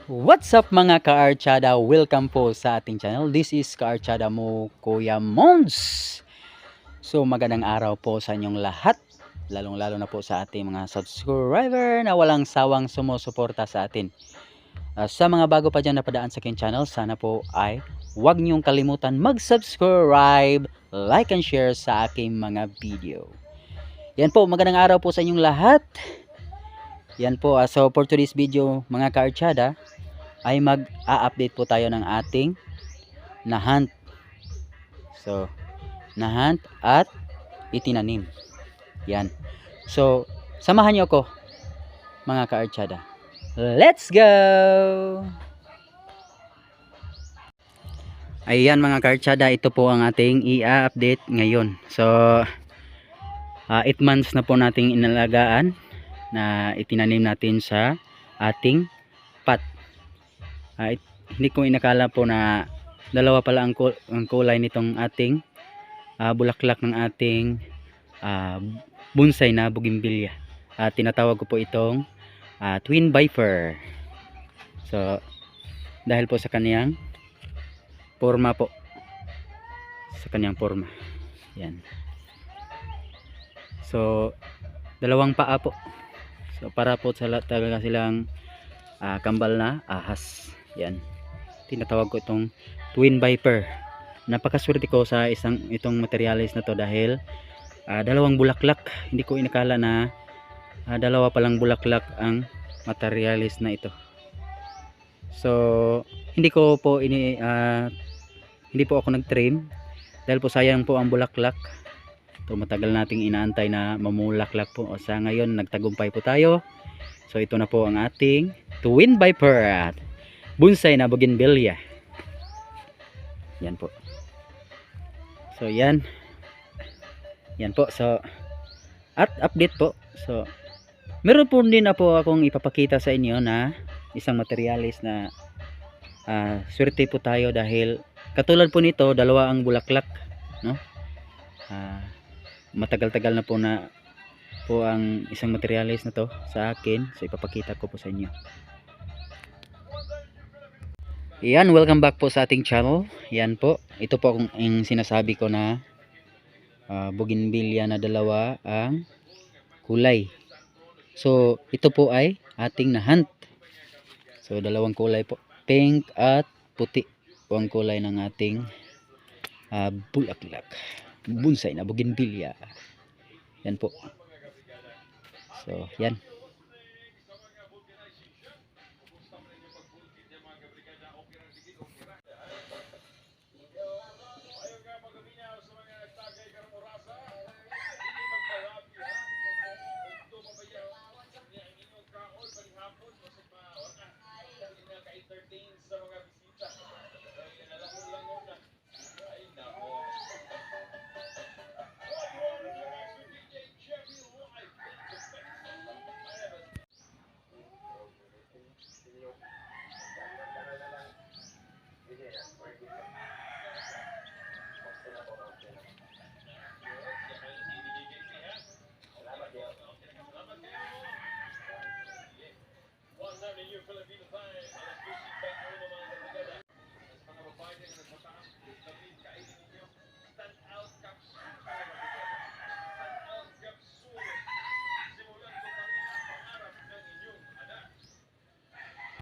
What's up mga ka-archada? Welcome po sa ating channel. This is ka-archada mo, Kuya Mons. So magandang araw po sa inyong lahat. Lalong-lalo na po sa ating mga subscriber na walang sawang sumusuporta sa atin. Sa mga bago pa dyan na padaan sa aking channel, sana po ay huwag niyong kalimutan mag-subscribe, like and share sa aking mga video. Yan po, magandang araw po sa inyong lahat. Yan po, so for today's video mga ka-archada, ay mag-a-update po tayo ng ating na-hunt. So, na-hunt at itinanim. Yan. So, samahan niyo ako mga ka-archada. Let's go! Ayan mga ka-archada, ito po ang ating i-update ngayon. So, 8 months na po nating inalagaan na itinanim natin sa ating pot. Hindi ko inakala po na dalawa pala ang kulay nitong ating bulaklak ng ating bonsai na bougainvillea. Tinatawag ko po itong twin viper. So dahil po sa kaniyang forma po, yan. So dalawang paa po, so para po talaga silang kambal na ahas. Yan, tinatawag ko itong twin viper. Napakaswerte ko sa itong materialis na to dahil dalawang bulaklak. Hindi ko inakala na dalawa palang bulaklak ang materialis na ito. So hindi po ako nag-trim dahil po sayang po ang bulaklak. Ito matagal nating inaantay na mamulaklak po. O sa ngayon nagtagumpay po tayo. So ito na po ang ating twin viper at bonsai na bougainvillea. Yan po. So yan. Yan po. So at update po. So meron po din na po akong ipapakita sa inyo na isang materialis na swerte po tayo dahil katulad po nito, dalawa ang bulaklak, no? Matagal-tagal na po ang isang materialis na to sa akin. So ipapakita ko po sa inyo. Yan, welcome back po sa ating channel. Yan po, ito po ang sinasabi ko na bougainvillea na dalawa ang kulay. So ito po ay ating na-hunt. So dalawang kulay po, pink at puti po ang kulay ng ating bulaklak, bonsai na bougainvillea. Yan po. So yan.